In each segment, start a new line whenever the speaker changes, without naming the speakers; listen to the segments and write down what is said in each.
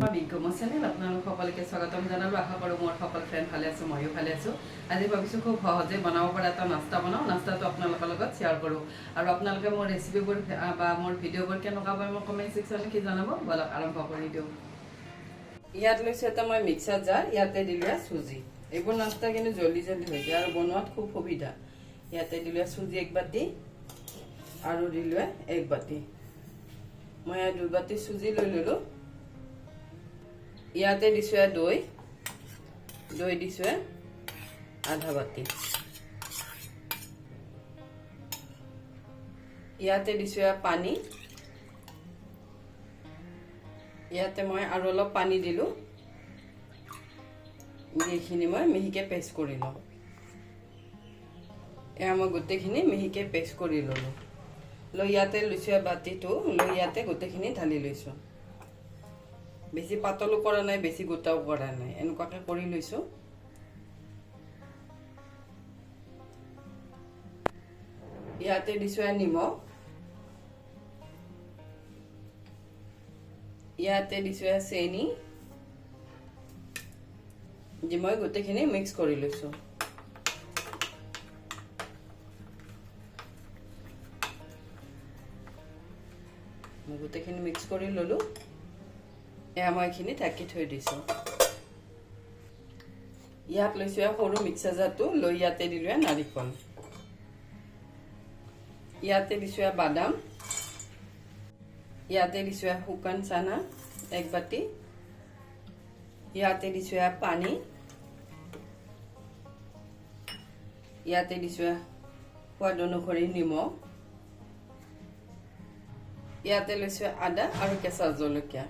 বিজ্ঞাপন চেনেল আপোনালোক সকলোকে স্বাগতম জনালো। আশা কৰোঁ মোৰ সকলো ফ্ৰেণ্ড ভালে আছে, ময়ো ভালে আছোঁ। আজি ভাবিছোঁ খুব সহজে বনাব পৰা এটা নাস্তা বনাওঁ। নাস্তাটো আপোনালোকৰ লগত শ্বেয়াৰ কৰোঁ আৰু আপোনালোকে মোৰ ৰেচিপিবোৰ বা মোৰ ভিডিঅ'বোৰ কেনেকুৱা পায় মই কমেণ্ট ছেকশ্যনত লিখি জনাব। বলক আৰম্ভ কৰি দিওঁ। ইয়াত লৈছোঁ এটা মই মিক্সাৰ জাৰ, ইয়াতে দিলোঁ চুজি। এইবোৰ নাস্তা কিন্তু জল্দি জল্দি হৈ যায় আৰু বনোৱাত খুব সুবিধা। ইয়াতে দিলোঁ চুজি 1 বাটি আৰু দিলোঁ 1 বাটি। মই 2 বাটি চুজি লৈ ল'লোঁ। ইয়াতে দিছোঁ দৈ দিছোঁ আধা বাটি। ইয়াতে দিছোঁ পানী। ইয়াতে মই আৰু অলপ পানী দিলোঁ। এইখিনি মই মিহিকে পেষ্ট কৰি লওঁ। এয়া মই গোটেইখিনি মিহিকে পেষ্ট কৰি ল'লোঁ। লৈ ইয়াতে লৈছোঁ বাতিটো, লৈ ইয়াতে গোটেইখিনি ঢালি লৈছোঁ। বেছি পাতলো কৰা নাই, বেছি গোটাও কৰা নাই, এনেকুৱাকে কৰি লৈছোঁ। ইয়াতে দিছোঁ নিমখ। ইয়াতে দিছোঁ চেনি দি মই গোটেইখিনি মিক্স কৰি লৈছোঁ। গোটেইখিনি মিক্স কৰি ল'লোঁ। এয়া মই এইখিনি ঢাকি থৈ দিছোঁ। ইয়াত লৈছোঁ সৰু মিক্সাৰ জাৰটো, লৈ ইয়াতে দিলোঁ নাৰিকল। ইয়াতে দিছোঁ বাদাম। ইয়াতে দিছোঁ শুকান চানা 1 বাটি। ইয়াতে দিছোঁ পানী। ইয়াতে দিছোঁ সোৱাদ অনুসৰি নিমখ। ইয়াতে লৈছোঁ আদা আৰু কেঁচা জলকীয়া।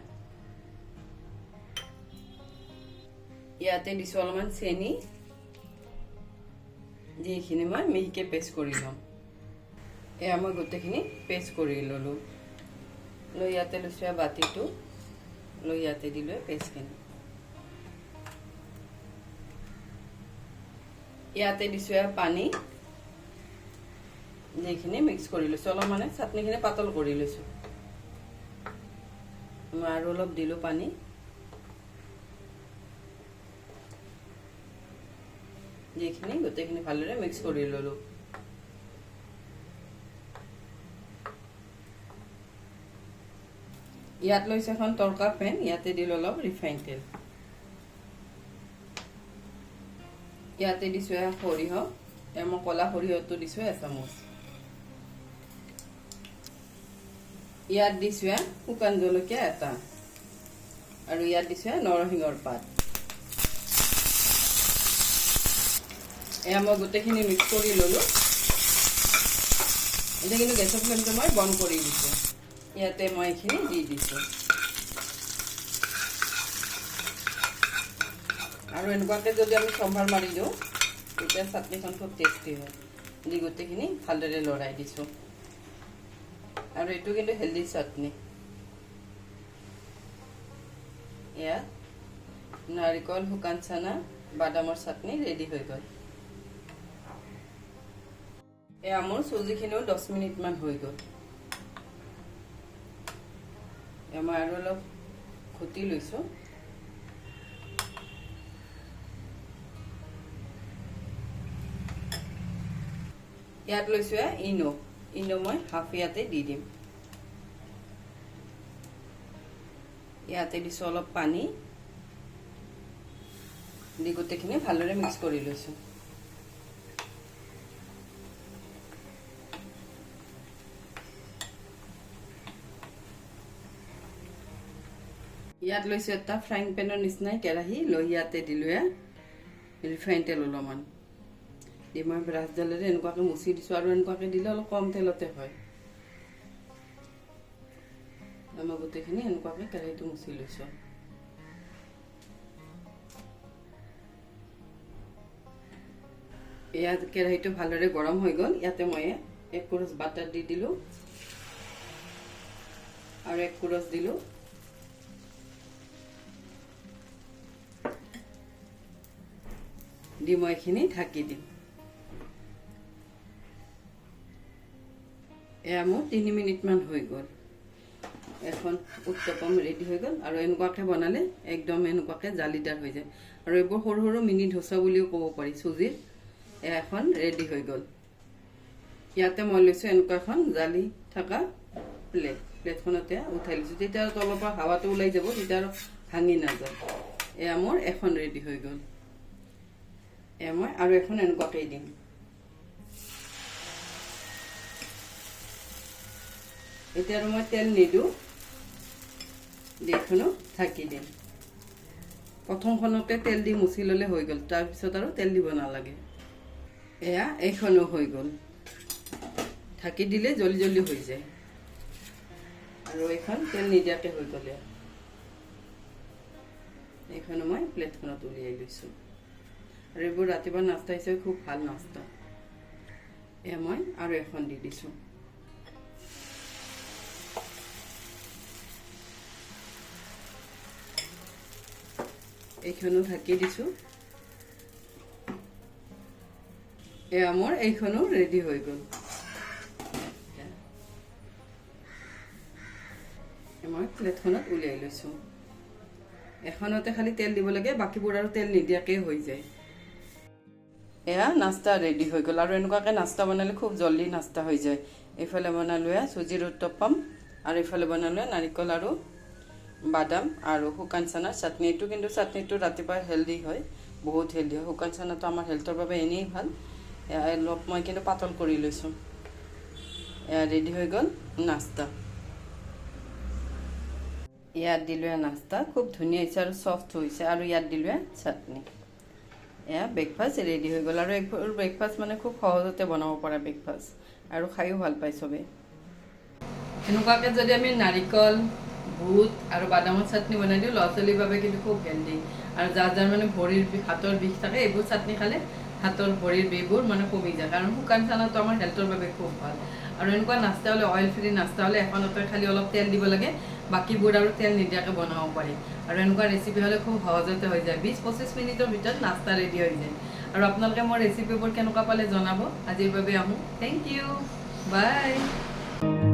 ইয়াতে দিছোঁ অলপমান চেনি দি এইখিনি মই মিহিকে পেষ্ট কৰি ল'ম। এয়া মই গোটেইখিনি পেষ্ট কৰি ল'লোঁ। লৈ ইয়াতে লৈছোঁ বাতিটো, লৈ ইয়াতে দিলোঁ পেষ্টখিনি। ইয়াতে দিছোঁ পানী যিখিনি মিক্স কৰি লৈছোঁ। অলপ মানে চাটনিখিনি পাতল কৰি লৈছোঁ। মই আৰু অলপ দিলোঁ পানী। যিখিনি গোটেইখিনি ভালদৰে মিক্স কৰি ল'লোঁ। ইয়াত লৈছোঁ এখন তৰকা পেন, ইয়াতে দিলোঁ অলপ ৰিফাইন তেল। ইয়াতে দিছোঁ সৰিয়হ, মই কলা সৰিয়হটো দিছোঁ 1 চামুচ। ইয়াত দিছোঁ শুকান জলকীয়া 1 আৰু ইয়াত দিছোঁ নৰসিংহৰ পাত। এয়া মই গোটেইখিনি মিক্স কৰি ল'লোঁ। এতিয়া কিন্তু গেছৰ ফ্লেমটো মই বন্ধ কৰি দিছোঁ। ইয়াতে মই এইখিনি দি দিছোঁ আৰু এনেকুৱাকৈ যদি আমি সম্ভাৰ মাৰি দিওঁ তেতিয়া চাটনিখন খুব টেষ্টি হয়। দি গোটেইখিনি ভালদৰে লৰাই দিছোঁ আৰু এইটো কিন্তু হেল্ডি চাটনি। এয়া নাৰিকল, শুকান চানা, বাদামৰ চাটনি ৰেডি হৈ গ'ল। এয়া মোৰ চুজিখিনিও 10 মিনিটমান হৈ গ'ল। মই আৰু অলপ ঘুটি লৈছোঁ। ইয়াত লৈছোঁ ইনো মই হাফ ইয়াতে দি দিম। ইয়াতে দিছোঁ অলপ পানী দি গোটেইখিনি ভালদৰে মিক্স কৰি লৈছোঁ। ইয়াত লৈছোঁ এটা ফ্ৰাইং পেনৰ নিচিনাই কেৰাহী, লৈ ইয়াতে দিলোঁ ৰিফাইন তেল অলপমান দি মই ব্ৰাছডালেৰে এনেকুৱাকৈ মুচি দিছোঁ আৰু এনেকুৱাকৈ দিলে অলপ কম তেলতে হয়। মই গোটেইখিনি এনেকুৱাকৈ কেৰাহীটো মুচি লৈছোঁ। ইয়াত কেৰাহীটো ভালদৰে গৰম হৈ গ'ল। ইয়াতে মই 1 কুৰচ বাটাৰ দি দিলোঁ আৰু 1 কুৰচ দিলোঁ। দি মই এইখিনি ঢাকি দিম। এয়া মোৰ 3 মিনিটমান হৈ গ'ল। এখন উত্তপম ৰেডি হৈ গ'ল আৰু এনেকুৱাকৈ বনালে একদম এনেকুৱাকৈ জালিদাৰ হৈ যায় আৰু এইবোৰ সৰু সৰু মিনি ধোচা বুলিও ক'ব পাৰি চুজিৰ। এখন ৰেডি হৈ গ'ল। ইয়াতে মই লৈছোঁ এনেকুৱা এখন জালি থকা প্লেটখনতে উঠাই লৈছোঁ, তেতিয়া তলৰ পৰা হাৱাটো ওলাই যাব, তেতিয়া আৰু ভাঙি নাযায়। এয়া মোৰ এখন ৰেডি হৈ গ'ল। এয়া মই আৰু এখন এনেকুৱাকৈ দিম। এতিয়া আৰু মই তেল নিদিওঁ, এইখনো ঢাকি দিম। প্ৰথমখনতে তেল দি মুচি ল'লে হৈ গ'ল, তাৰপিছত আৰু তেল দিব নালাগে। এয়া এইখনো হৈ গ'ল। ঢাকি দিলে জলদি জলদি হৈ যায় আৰু এইখন তেল নিদিয়াকৈ হৈ গ'লে এইখনো মই প্লেটখনত উলিয়াই লৈছোঁ। আৰু এইবোৰ ৰাতিপুৱা নাস্তা হিচাপে খুব ভাল নাস্তা। এয়া মই আৰু এখন দি দিছোঁ। এইখনো ঢাকি দিছোঁ। এয়া মোৰ এইখনো ৰেডি হৈ গ'ল। মই প্লেটখনত উলিয়াই লৈছোঁ। এখনতে খালি তেল দিব লাগে, বাকীবোৰ আৰু তেল নিদিয়াকৈ হৈ যায়। এয়া নাস্তা ৰেডি হৈ গ'ল। আৰু এনেকুৱাকৈ নাস্তা বনালে খুব জল্দি নাস্তা হৈ যায়। এইফালে বনালোঁ চুজিৰ উত্তপম আৰু এইফালে বনালোঁ নাৰিকল আৰু বাদাম আৰু শুকান চানাৰ চাটনি। এইটো কিন্তু চাটনিটো ৰাতিপুৱা হেল্ডি হয়, বহুত হেল্ডি হয়। শুকান চানাটো আমাৰ হেল্থৰ বাবে এনেই ভাল। অলপ মই কিন্তু পাতল কৰি লৈছোঁ। এয়া ৰেডি হৈ গ'ল নাস্তা। ইয়াত দিলোঁ নাস্তা, খুব ধুনীয়া হৈছে আৰু চফ্ট হৈছে। আৰু ইয়াত দিলোঁ চাটনি। এয়া ব্ৰেকফাষ্ট ৰেডি হৈ গ'ল। আৰু এইবোৰ ব্ৰেকফাষ্ট মানে খুব সহজতে বনাব পৰা ব্ৰেকফাষ্ট, আৰু খায়ো ভাল পায় চবেই। এনেকুৱাকৈ যদি আমি নাৰিকল, বুট আৰু বাদামৰ চাটনি বনাই দিওঁ, ল'ৰা ছোৱালীৰ বাবে কিন্তু খুব হেল্ডি। আৰু যাৰ যাৰ মানে ভৰিৰ হাতৰ বিষ থাকে, এইবোৰ চাটনি খালে হাতৰ ভৰিৰ বিষবোৰ মানে কমি যায়। কাৰণ শুকান চানাটো আমাৰ হেল্থৰ বাবে খুব ভাল। আৰু এনেকুৱা নাস্তা হ'লে, অইল ফ্ৰী নাস্তা হ'লে এখনতে খালি অলপ তেল দিব লাগে, বাকীবোৰ আৰু তেল নিদিয়াকৈ বনাব পাৰি। আৰু এনেকুৱা ৰেচিপি হ'লে খুব সহজতে হৈ যায়। 20-25 মিনিটৰ ভিতৰত নাস্তা ৰেডি হৈ যায়। আৰু আপোনালোকে মোৰ ৰেচিপিবোৰ কেনেকুৱা পালে জনাব। আজিৰ বাবে আহোঁ। থেংক ইউ, বাই।